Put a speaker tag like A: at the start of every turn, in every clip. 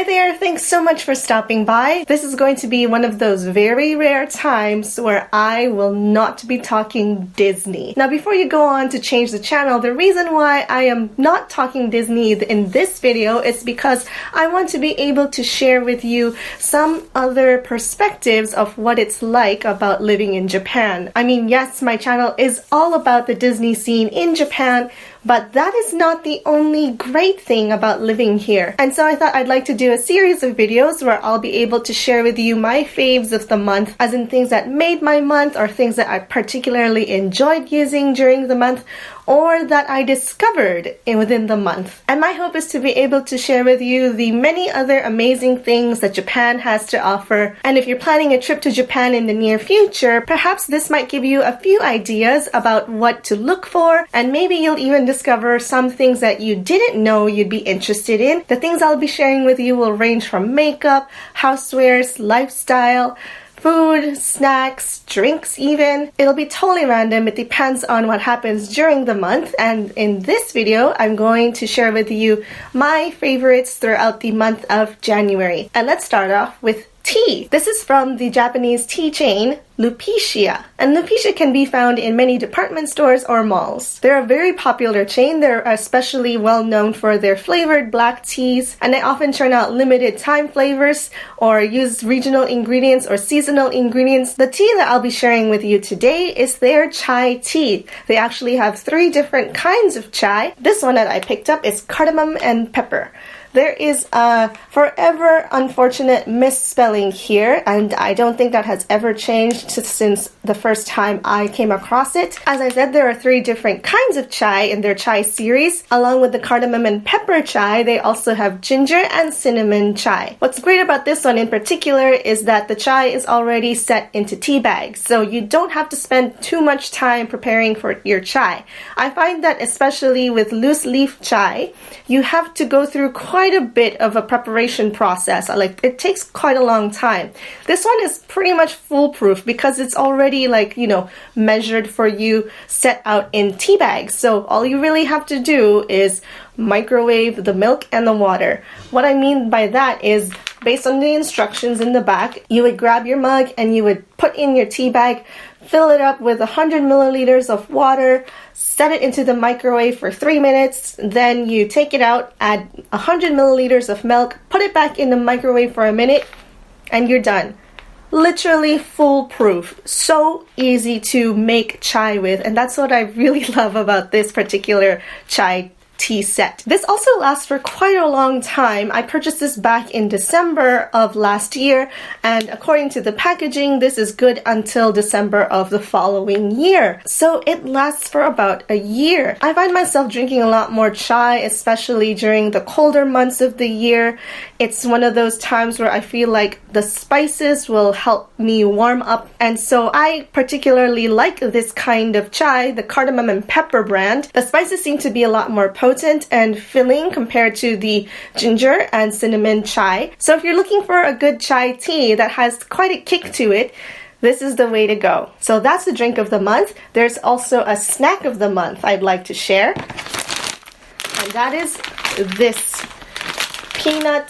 A: Hi there, thanks so much for stopping by. This is going to be one of those very rare times where I will not be talking Disney. Now before you go on to change the channel, the reason why I am not talking Disney in this video is because I want to be able to share with you some other perspectives of what it's like about living in Japan. I mean, yes, my channel is all about the Disney scene in Japan, but that is not the only great thing about living here. And so I thought I'd like to do a series of videos where I'll be able to share with you my faves of the month, as in things that made my month or things that I particularly enjoyed using during the month, or that I discovered within the month. And my hope is to be able to share with you the many other amazing things that Japan has to offer. And if you're planning a trip to Japan in the near future, perhaps this might give you a few ideas about what to look for, and maybe you'll even discover some things that you didn't know you'd be interested in. The things I'll be sharing with you will range from makeup, housewares, lifestyle, food, snacks, drinks even. It'll be totally random. It depends on what happens during the month. And in this video, I'm going to share with you my favorites throughout the month of January. And let's start off with tea. This is from the Japanese tea chain Lupicia, and Lupicia can be found in many department stores or malls. They're a very popular chain. They're especially well known for their flavored black teas, and they often churn out limited time flavors or use regional ingredients or seasonal ingredients. The tea that I'll be sharing with you today is their chai tea. They actually have 3 different kinds of chai. This one that I picked up is cardamom and pepper. There is a forever unfortunate misspelling here, and I don't think that has ever changed since the first time I came across it. As I said, there are 3 different kinds of chai in their chai series. Along with the cardamom and pepper chai, they also have ginger and cinnamon chai. What's great about this one in particular is that the chai is already set into tea bags, so you don't have to spend too much time preparing for your chai. I find that especially with loose leaf chai, you have to go through quite a bit of a preparation process. Like, it takes quite a long time. This one is pretty much foolproof because it's already, like, you know, measured for you, set out in tea bags. So all you really have to do is microwave the milk and the water. What I mean by that is, based on the instructions in the back, you would grab your mug and you would put in your tea bag, fill it up with 100 milliliters of water, set it into the microwave for 3 minutes, then you take it out, add 100 milliliters of milk, put it back in the microwave for a minute, and you're done. Literally foolproof. So easy to make chai with, and that's what I really love about this particular chai tea set. This also lasts for quite a long time. I purchased this back in December of last year, and according to the packaging, this is good until December of the following year. So it lasts for about a year. I find myself drinking a lot more chai, especially during the colder months of the year. It's one of those times where I feel like the spices will help me warm up, and so I particularly like this kind of chai, the cardamom and pepper brand. The spices seem to be a lot more potent and filling compared to the ginger and cinnamon chai. So if you're looking for a good chai tea that has quite a kick to it, this is the way to go. So that's the drink of the month. There's also a snack of the month I'd like to share, and that is this peanut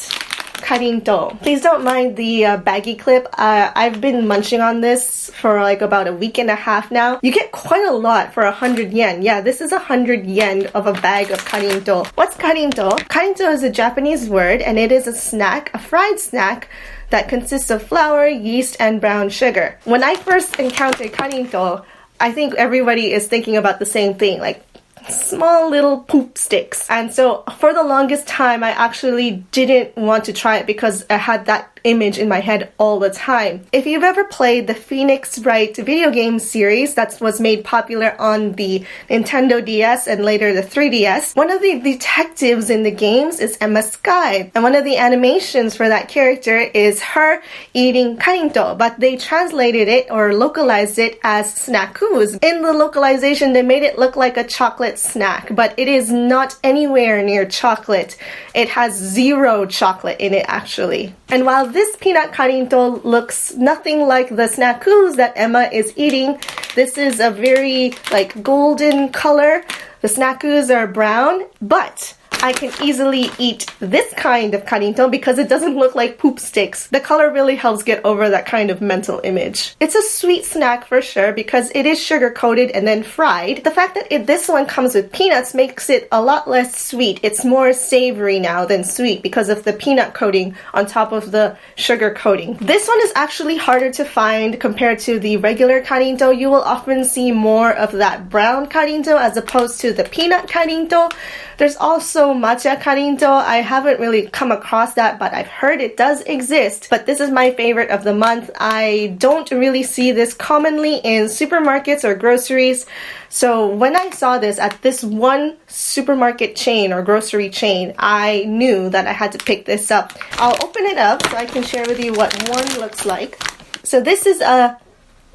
A: karinto. Please don't mind the baggy clip. I've been munching on this for like about a week and a half now. You get quite a lot for 100 yen. Yeah, this is 100 yen of a bag of karinto. What's karinto? Karinto is a Japanese word, and it is a snack, a fried snack that consists of flour, yeast, and brown sugar. When I first encountered karinto, I think everybody is thinking about the same thing, like small little poop sticks. And so for the longest time, I actually didn't want to try it because I had that image in my head all the time. If you've ever played the Phoenix Wright video game series that was made popular on the Nintendo DS and later the 3DS, one of the detectives in the games is Ema Skye, and one of the animations for that character is her eating karinto, but they translated it or localized it as Snackoos. In the localization, they made it look like a chocolate snack, but it is not anywhere near chocolate. It has 0 chocolate in it, actually. And while this peanut karinto looks nothing like the Snackoos that Emma is eating, this is a very like golden color. The Snackoos are brown, but I can easily eat this kind of karinto because it doesn't look like poop sticks. The color really helps get over that kind of mental image. It's a sweet snack for sure because it is sugar coated and then fried. The fact that this one comes with peanuts makes it a lot less sweet. It's more savory now than sweet because of the peanut coating on top of the sugar coating. This one is actually harder to find compared to the regular karinto. You will often see more of that brown karinto as opposed to the peanut karinto. There's also matcha karinto. I haven't really come across that, but I've heard it does exist. But this is my favorite of the month. I don't really see this commonly in supermarkets or groceries. So when I saw this at this one supermarket chain or grocery chain, I knew that I had to pick this up. I'll open it up so I can share with you what one looks like. So this is a...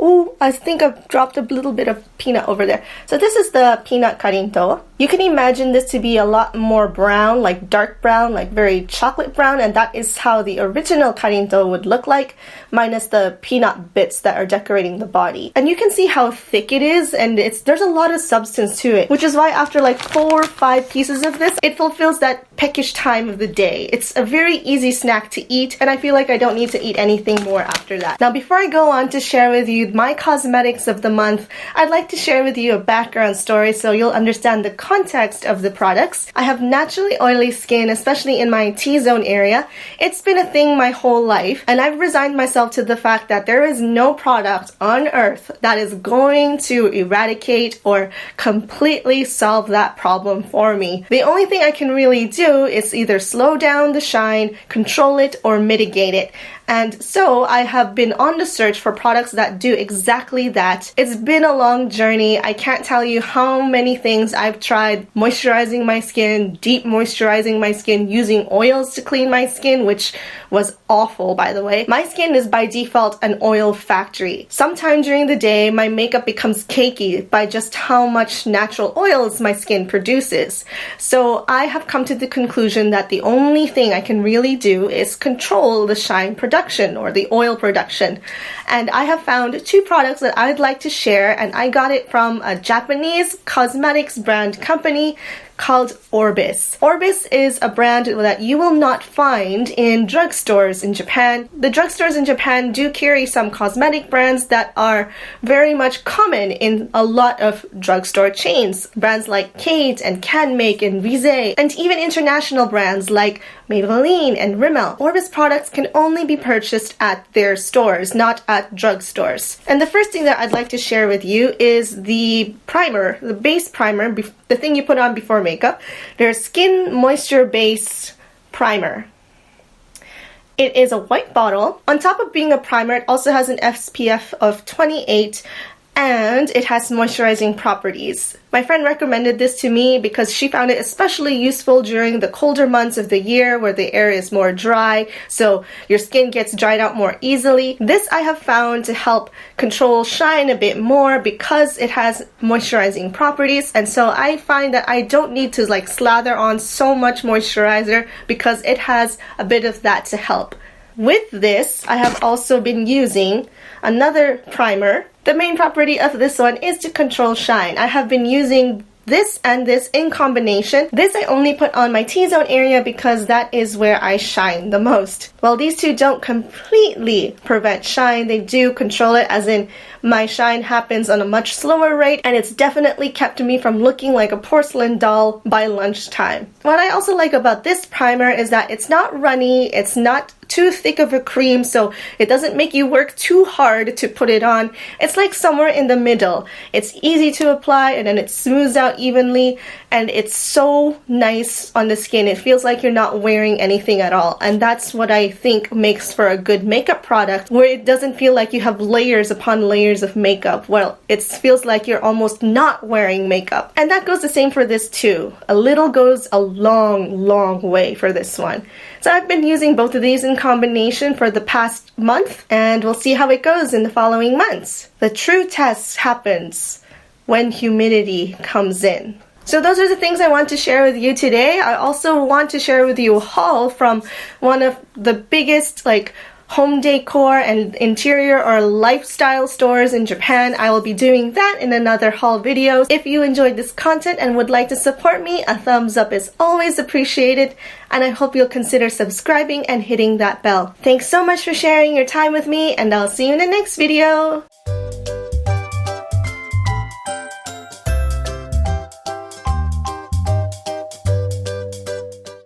A: Ooh, I think I've dropped a little bit of peanut over there. So this is the peanut karinto. You can imagine this to be a lot more brown, like dark brown, like very chocolate brown, and that is how the original karinto would look like, minus the peanut bits that are decorating the body. And you can see how thick it is, and there's a lot of substance to it, which is why after like 4 or 5 pieces of this, it fulfills that peckish time of the day. It's a very easy snack to eat, and I feel like I don't need to eat anything more after that. Now, before I go on to share with you my cosmetics of the month, I'd like to share with you a background story so you'll understand the context of the products. I have naturally oily skin, especially in my T-zone area. It's been a thing my whole life, and I've resigned myself to the fact that there is no product on earth that is going to eradicate or completely solve that problem for me. The only thing I can really do is either slow down the shine, control it, or mitigate it. And so I have been on the search for products that do exactly that. It's been a long journey. I can't tell you how many things I've tried moisturizing my skin, deep moisturizing my skin, using oils to clean my skin, which was awful, by the way. My skin is by default an oil factory. Sometime during the day, my makeup becomes cakey by just how much natural oils my skin produces. So I have come to the conclusion that the only thing I can really do is control the shine production or the oil production. And I have found 2 products that I'd like to share, and I got it from a Japanese cosmetics brand company called Orbis. Orbis is a brand that you will not find in drugstores in Japan. The drugstores in Japan do carry some cosmetic brands that are very much common in a lot of drugstore chains. Brands like Kate and Canmake and Visé, and even international brands like Maybelline and Rimmel. Orbis products can only be purchased at their stores, not at drugstores. And the first thing that I'd like to share with you is the primer, the base primer, the thing you put on before makeup. Their Skin Moisture Base Primer. It is a white bottle. On top of being a primer, it also has an SPF of 28, and it has moisturizing properties. My friend recommended this to me because she found it especially useful during the colder months of the year where the air is more dry, so your skin gets dried out more easily. This I have found to help control shine a bit more because it has moisturizing properties, and so I find that I don't need to like slather on so much moisturizer because it has a bit of that to help. With this, I have also been using another primer. The main property of this one is to control shine. I have been using this and this in combination. This I only put on my T-zone area because that is where I shine the most. While these two don't completely prevent shine, they do control it, as in my shine happens on a much slower rate, and it's definitely kept me from looking like a porcelain doll by lunchtime. What I also like about this primer is that it's not runny, it's not too thick of a cream, so it doesn't make you work too hard to put it on. It's like somewhere in the middle. It's easy to apply and then it smooths out evenly, and it's so nice on the skin. It feels like you're not wearing anything at all, and that's what I think makes for a good makeup product, where it doesn't feel like you have layers upon layers of makeup. Well, it feels like you're almost not wearing makeup. And that goes the same for this too. A little goes a long way for this one. So I've been using both of these in combination for the past month, and we'll see how it goes in the following months. The true test happens when humidity comes in. So those are the things I want to share with you today. I also want to share with you a haul from one of the biggest home decor and interior or lifestyle stores in Japan. I will be doing that in another haul video. If you enjoyed this content and would like to support me, a thumbs up is always appreciated, and I hope you'll consider subscribing and hitting that bell. Thanks so much for sharing your time with me, and I'll see you in the next video.